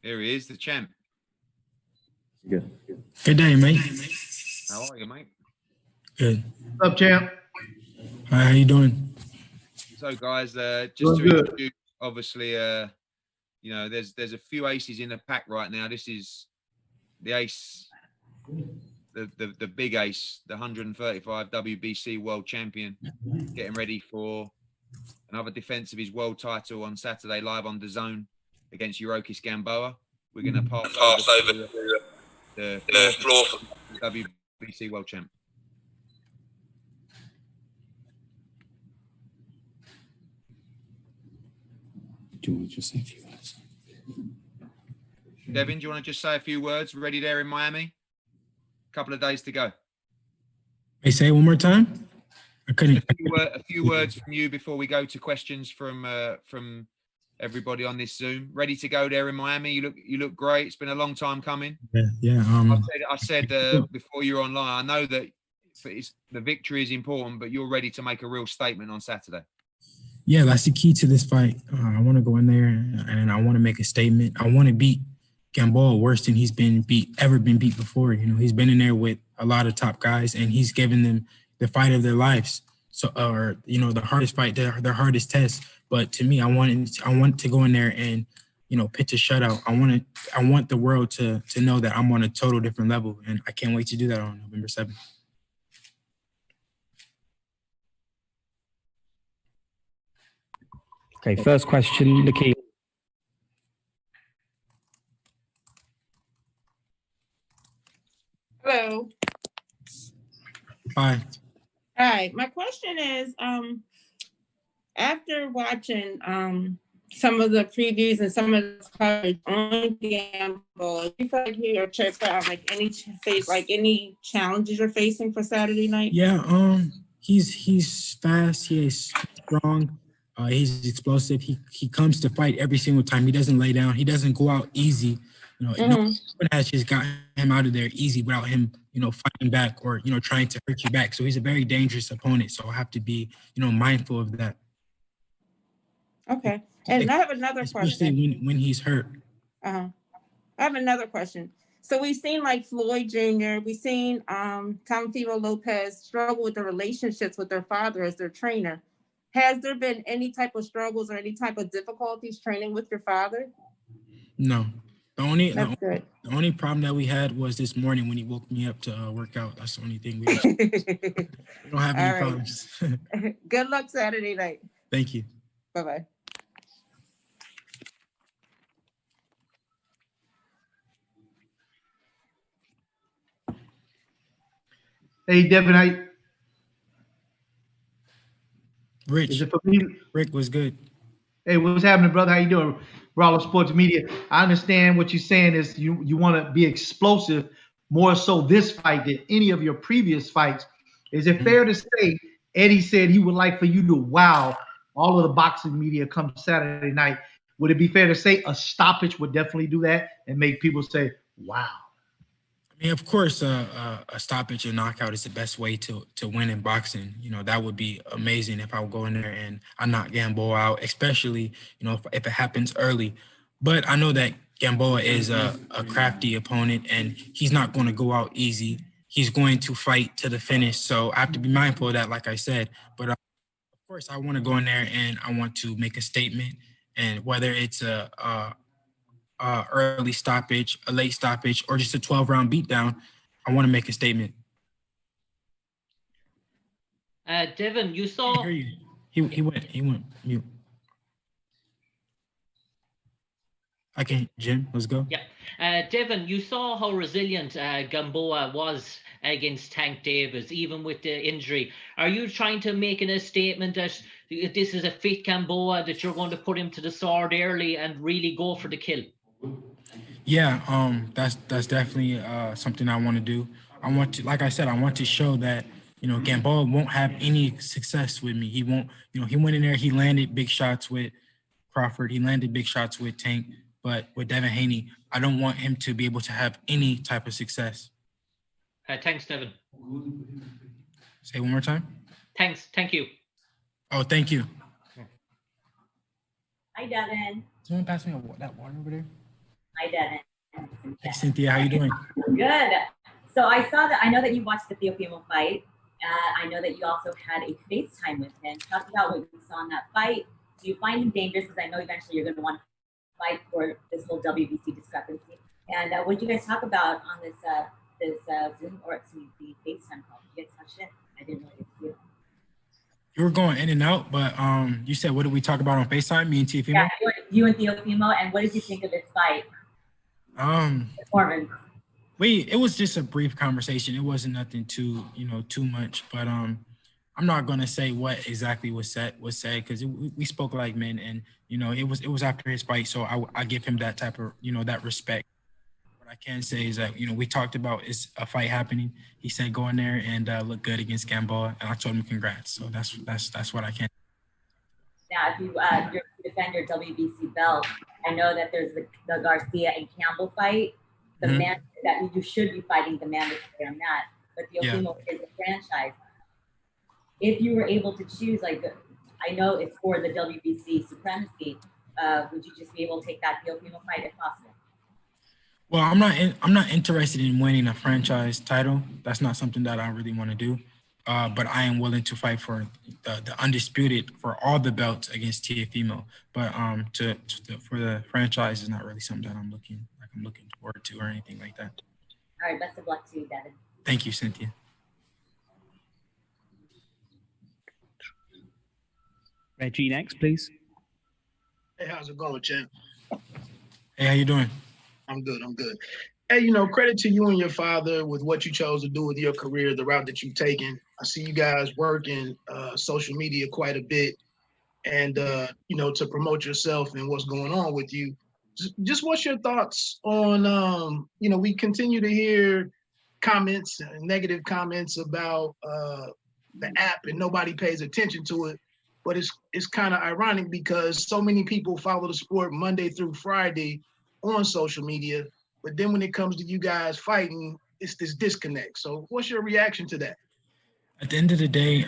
Here he is, the champ. Good. Good day, mate. How are you, mate? Good. What's up, champ? Hi, how you doing? So, guys, just Doing to good. introduce, obviously, you know, there's a few aces in the pack right now. This is the ace, the big ace, the 135 WBC world champion, getting ready for another defense of his world title on Saturday, live on the Zone against Yuriorkis Gamboa. We're going to pass over to the floor for the WBC world champ. Do you want to just say a few words? Devin, do you want to just say a few words? Ready there in Miami? A couple of days to go. Hey, say it one more time. I couldn't. A few words from you before we go to questions from everybody on this Zoom. Ready to go there in Miami? You look great. It's been a long time coming. Yeah. I said before you're online, I know that the victory is important, but you're ready to make a real statement on Saturday. Yeah, that's the key to this fight. I want to go in there and I want to make a statement. I want to beat Gamboa worse than he's ever been beat before. You know, he's been in there with a lot of top guys, and he's given them the fight of their lives. So, or you know, the hardest fight, their hardest test. But to me, I want to go in there and, you know, pitch a shutout. I want the world to know that I'm on a total different level, and I can't wait to do that on November 7th. Okay, first question, Nikki. Hello. Hi. Hi. My question is, after watching some of the previews and some of the coverage on Gamboa, do you feel like you're checked out any challenges you're facing for Saturday night? Yeah. He's fast. He is strong. He's explosive. He comes to fight every single time. He doesn't lay down. He doesn't go out easy. You know, no one has just got him out of there easy without him, you know, fighting back or, you know, trying to hurt you back. So he's a very dangerous opponent. So I have to be, you know, mindful of that. Okay. And I have another question. Especially when he's hurt. I have another question. So we've seen like Floyd Jr., we've seen Teofimo Lopez struggle with the relationships with their father as their trainer. Has there been any type of struggles or any type of difficulties training with your father? No. The only problem that we had was this morning when he woke me up to work out. That's the only thing. We don't have any problems. Good luck Saturday night. Thank you. Bye-bye. Hey, Devin, Rich. Is it for me? Rick was good. Hey, what's happening, brother? How you doing? Roller Sports Media. I understand what you're saying is you want to be explosive more so this fight than any of your previous fights. Is it fair to say Eddie said he would like for you to wow all of the boxing media come Saturday night? Would it be fair to say a stoppage would definitely do that and make people say, wow? I mean, of course, a stoppage and knockout is the best way to win in boxing. You know, that would be amazing if I would go in there and I knock Gamboa out, especially, you know, if it happens early. But I know that Gamboa is a crafty opponent and he's not going to go out easy. He's going to fight to the finish. So I have to be mindful of that, like I said. But of course, I want to go in there and I want to make a statement. And whether it's a early stoppage, a late stoppage, or just a 12-round beatdown, I want to make a statement. Devin, you saw. I hear you. He went mute. Okay, Jim, let's go. Yeah. Devin, you saw how resilient Gamboa was against Tank Davis, even with the injury. Are you trying to make a statement that this is a fit Gamboa, that you're going to put him to the sword early and really go for the kill? Yeah, that's definitely something I want to do. I want to, like I said, I want to show that, you know, Gamboa won't have any success with me. He won't, you know, he went in there, he landed big shots with Crawford, he landed big shots with Tank, but with Devin Haney, I don't want him to be able to have any type of success. Thanks, Devin. Say one more time. Thank you. Oh, thank you. Hi, Devin. Someone pass me that water over there. Hi, Devin. Hey, Cynthia, how you doing? Good. So I know that you watched the Teofimo fight. I know that you also had a FaceTime with him. Talk about what you saw in that fight. Do you find him dangerous? Because I know eventually you're going to want to fight for this whole WBC discrepancy. And what did you guys talk about on this Zoom or the FaceTime call? Did you guys touch it? I didn't really see it. You were going in and out, but you said, what did we talk about on FaceTime, me and Teofimo? Yeah, you and Teofimo, and what did you think of this fight? Performance. It was just a brief conversation. It wasn't nothing too much, but I'm not gonna say what exactly was said because we spoke like men, and it was after his fight, so I give him that type of that respect. What I can say is that we talked about is a fight happening. He said go in there and look good against Gamboa, and I told him congrats. So that's what I can. Now, if you defend your WBC belt, I know that there's the Garcia and Campbell fight. The man that you should be fighting the mandatory on that, but Teofimo is a franchise. If you were able to choose, I know it's for the WBC supremacy. Would you just be able to take that Teofimo fight if possible? Well, I'm not interested in winning a franchise title. That's not something that I really want to do. But I am willing to fight for the Undisputed for all the belts against Teofimo. But for the franchise is not really something that I'm looking forward to or anything like that. All right, best of luck to you, Devin. Thank you, Cynthia. Reggie next, please. Hey, how's it going, champ? Hey, how you doing? I'm good. Hey, credit to you and your father with what you chose to do with your career, the route that you've taken. I see you guys working social media quite a bit and, to promote yourself and what's going on with you. Just what's your thoughts on, we continue to hear comments, negative comments about the app and nobody pays attention to it. But it's kind of ironic because so many people follow the sport Monday through Friday on social media. But then when it comes to you guys fighting, it's this disconnect. So what's your reaction to that? At the end of the day,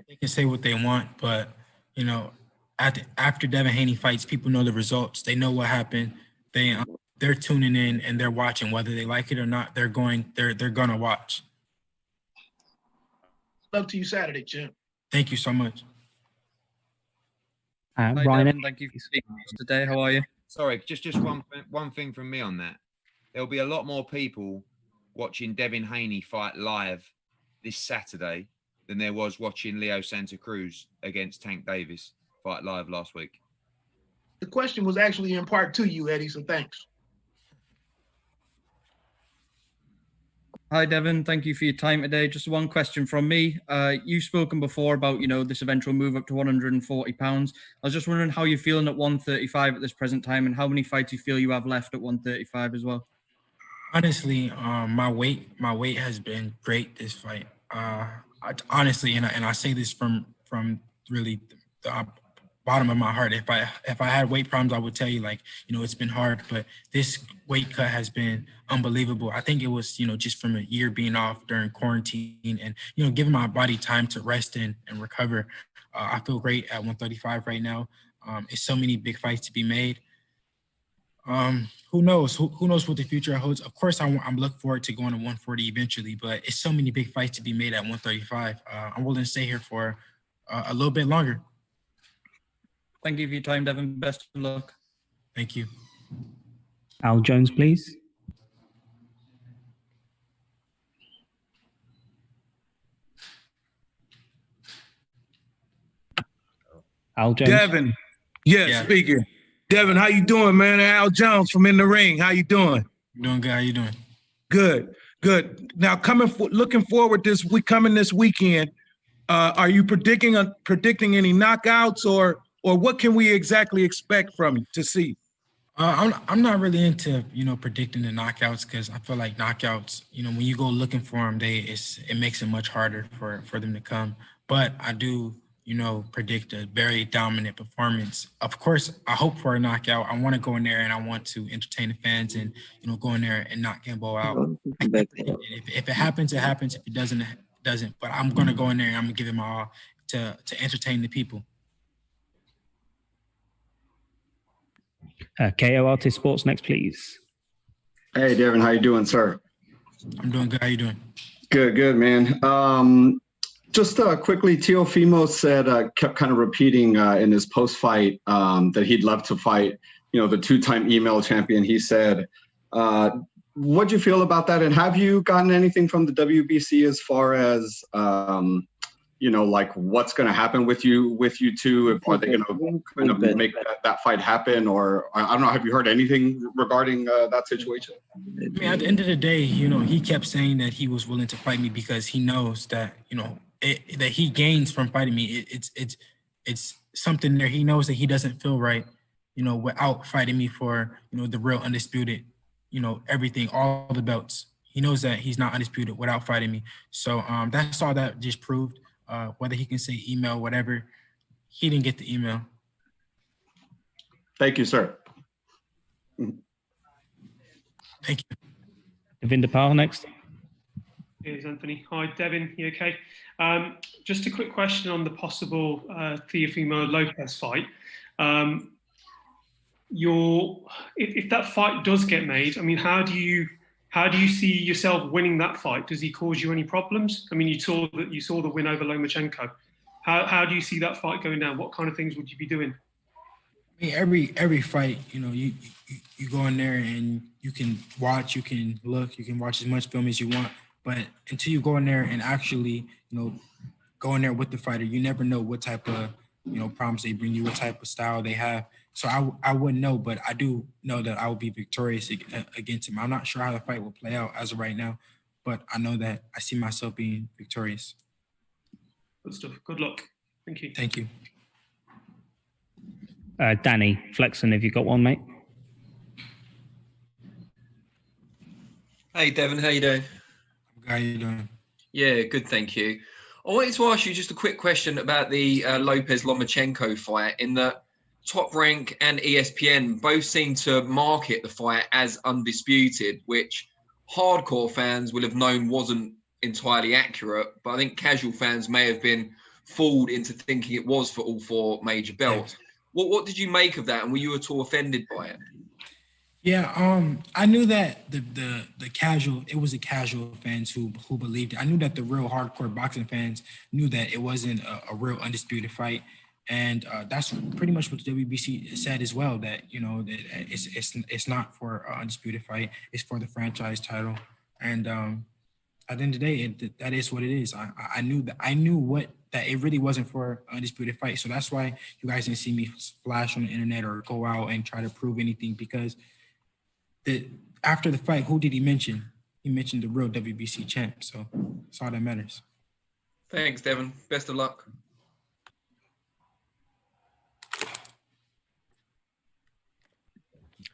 they can say what they want, but after Devin Haney fights, people know the results. They know what happened. They're tuning in and they're watching, whether they like it or not. They're gonna watch. Love to you Saturday, champ. Thank you so much. Ryan, Devin, thank you for speaking to us today. How are you? Sorry, just one thing from me on that. There'll be a lot more people watching Devin Haney fight live this Saturday than there was watching Leo Santa Cruz against Tank Davis fight live last week. The question was actually in part to you, Eddie, so thanks. Hi, Devin. Thank you for your time today. Just one question from me. You've spoken before about, this eventual move up to 140 pounds. I was just wondering how you're feeling at 135 at this present time and how many fights you feel you have left at 135 as well. Honestly, my weight has been great this fight. Honestly, and I say this from really the bottom of my heart. If I had weight problems, I would tell you it's been hard, but this weight cut has been unbelievable. I think it was, just from a year being off during quarantine and, giving my body time to rest and recover. I feel great at 135 right now. It's so many big fights to be made. Who knows? Who knows what the future holds? Of course, I'm looking forward to going to 140 eventually, but it's so many big fights to be made at 135. I'm willing to stay here for a little bit longer. Thank you for your time, Devin. Best of luck. Thank you. Al Jones, please. Devin. Yes, yeah. Speaking. Devin, how you doing, man? Al Jones from In the Ring. How you doing? Doing good. How you doing? Good. Now, looking forward this weekend, are you predicting any knockouts or what can we exactly expect from you to see? I'm not really into predicting the knockouts because I feel like knockouts, when you go looking for them, it makes it much harder for them to come. But I do predict a very dominant performance. Of course, I hope for a knockout. I want to go in there and I want to entertain the fans and go in there and knock Gamboa out. If it happens, it happens. If it doesn't, it doesn't. But I'm gonna go in there and I'm gonna give it my all to entertain the people. KO Artist Sports next, please. Hey, Devin, how you doing, sir? I'm doing good. How you doing? Good, man. Just quickly, Teofimo said, kept kind of repeating in his post-fight that he'd love to fight, the two-time email champion. He said, what'd you feel about that? And have you gotten anything from the WBC as far as, like what's going to happen with you two? Are they going to make that fight happen? Or I don't know, have you heard anything regarding that situation? I mean, at the end of the day, he kept saying that he was willing to fight me because he knows that, that he gains from fighting me. It's something there. He knows that he doesn't feel right, without fighting me for, the real undisputed, everything, all the belts. He knows that he's not undisputed without fighting me. So that's all that just proved. Whether he can say email, whatever, he didn't get the email. Thank you, sir. Thank you. Devin DePaul next. Here's Anthony. Hi, Devin. You okay? Just a quick question on the possible Teofimo Lopez fight. If that fight does get made, I mean, how do you see yourself winning that fight? Does he cause you any problems? I mean, you saw the win over Lomachenko. How do you see that fight going down? What kind of things would you be doing? I mean, every fight, you go in there and you can watch, you can look, you can watch as much film as you want. But until you go in there and actually, go in there with the fighter, you never know what type of, problems they bring you, what type of style they have. So I wouldn't know, but I do know that I will be victorious against him. I'm not sure how the fight will play out as of right now, but I know that I see myself being victorious. Good stuff. Good luck. Thank you. Thank you. Danny, Flexen, have you got one, mate? Hey, Devin, how you doing? How you doing? Yeah, good, thank you. I wanted to ask you just a quick question about the Lopez-Lomachenko fight. In that Top Rank and ESPN both seem to market the fight as undisputed, which hardcore fans will have known wasn't entirely accurate, but I think casual fans may have been fooled into thinking it was for all four major belts. What did you make of that, and were you at all offended by it? Yeah, I knew that the casual fans who believed it. I knew that the real hardcore boxing fans knew that it wasn't a real undisputed fight, and that's pretty much what the WBC said as well. That that it's not for an undisputed fight; it's for the franchise title. And at the end of the day, that is what it is. I knew that it really wasn't for an undisputed fight. So that's why you guys didn't see me flash on the internet or go out and try to prove anything, because after the fight, who did he mention? He mentioned the real WBC champ. So that's all that matters. Thanks, Devin. Best of luck.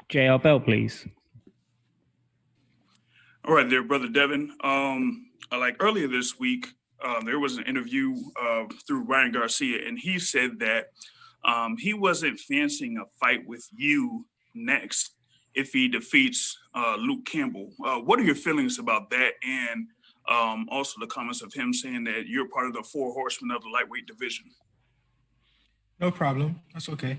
JR Bell, please. All right there, Brother Devin. Like earlier this week, there was an interview through Ryan Garcia, and he said that he wasn't fancying a fight with you next if he defeats Luke Campbell. What are your feelings about that? And also the comments of him saying that you're part of the four horsemen of the lightweight division. No problem. That's okay.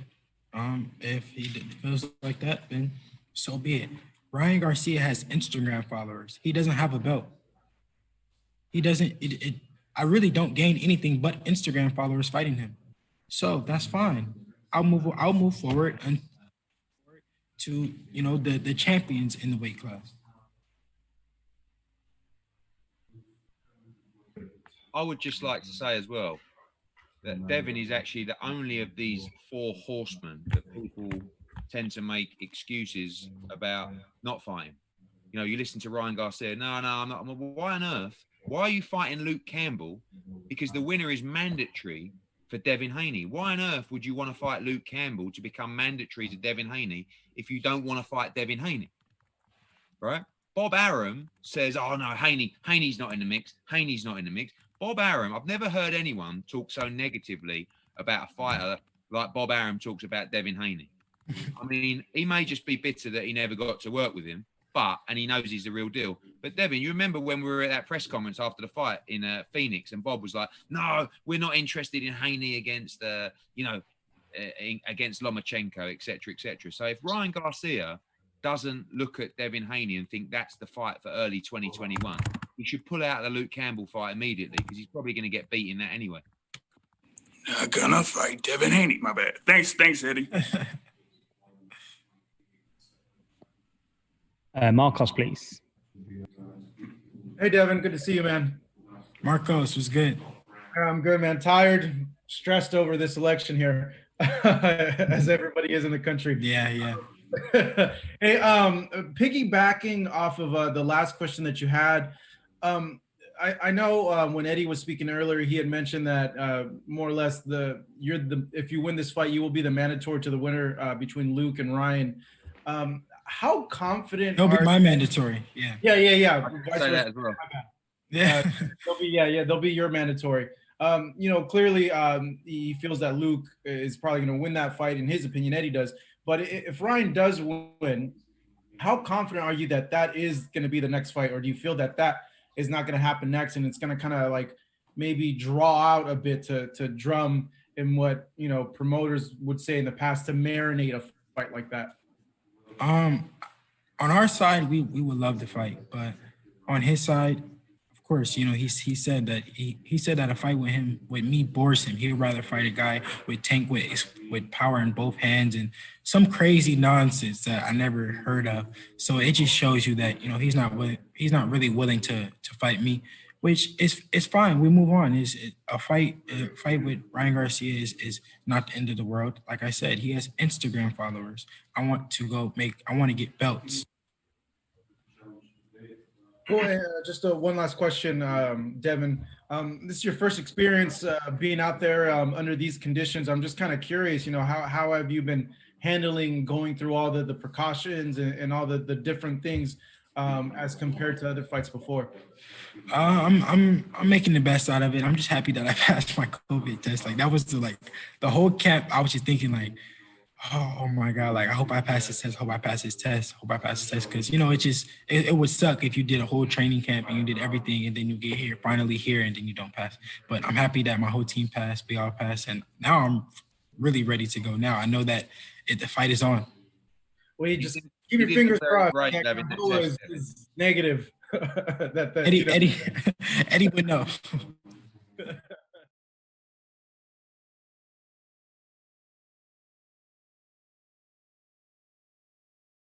If he feels like that, then so be it. Ryan Garcia has Instagram followers. He doesn't have a belt. He doesn't. I really don't gain anything but Instagram followers fighting him. So that's fine. I'll move forward and to the champions in the weight class. I would just like to say as well that Devin is actually the only of these four horsemen that people tend to make excuses about not fighting. You listen to Ryan Garcia. No, I'm not. Why on earth? Why are you fighting Luke Campbell? Because the winner is mandatory for Devin Haney. Why on earth would you want to fight Luke Campbell to become mandatory to Devin Haney if you don't want to fight Devin Haney? Right? Bob Arum says, oh no, Haney's not in the mix. Haney's not in the mix. Bob Arum, I've never heard anyone talk so negatively about a fighter like Bob Arum talks about Devin Haney. I mean, he may just be bitter that he never got to work with him, and he knows he's the real deal. But Devin, you remember when we were at that press conference after the fight in Phoenix, and Bob was like, no, we're not interested in Haney against, against Lomachenko, etc., etc. So if Ryan Garcia doesn't look at Devin Haney and think that's the fight for early 2021, he should pull out the Luke Campbell fight immediately, because he's probably going to get beat in that anyway. Not gonna fight Devin Haney. My bad. Thanks, Eddie. Marcos, please. Hey, Devin. Good to see you, man. Marcos was good. I'm good, man. Tired, stressed over this election here, as everybody is in the country. Yeah. Hey, piggybacking off of the last question that you had, I know when Eddie was speaking earlier, he had mentioned that more or less if you win this fight, you will be the mandatory to the winner between Luke and Ryan. How confident? He'll be my mandatory. Yeah. Yeah. Say that as well. Yeah. They'll be your mandatory. Clearly he feels that Luke is probably going to win that fight. In his opinion, Eddie does. But if Ryan does win, how confident are you that that is going to be the next fight? Or do you feel that that is not going to happen next, and it's going to kind of like maybe draw out a bit to drum in what, promoters would say in the past, to marinate a fight like that? On our side, we would love to fight, but on his side, of course, he said that he said that a fight with me bores him. He'd rather fight a guy with tank with power in both hands and some crazy nonsense that I never heard of. So it just shows you that he's not really willing to fight me, which is fine. We move on. A fight with Ryan Garcia is not the end of the world. Like I said, he has Instagram followers. I want to get belts. Cool. Just one last question, Devin. This is your first experience being out there under these conditions. I'm just kind of curious, how have you been handling going through all the precautions and all the different things as compared to other fights before? I'm making the best out of it. I'm just happy that I passed my COVID test. Like that was the whole camp. I was just thinking like, oh my God, like I hope I pass this test, hope I pass this test. Because, it would suck if you did a whole training camp and you did everything and then you get finally here and then you don't pass. But I'm happy that my whole team passed, we all passed. And now I'm really ready to go. Now I know that the fight is on. Well, you just keep your fingers crossed. Right, is negative. Eddie would know.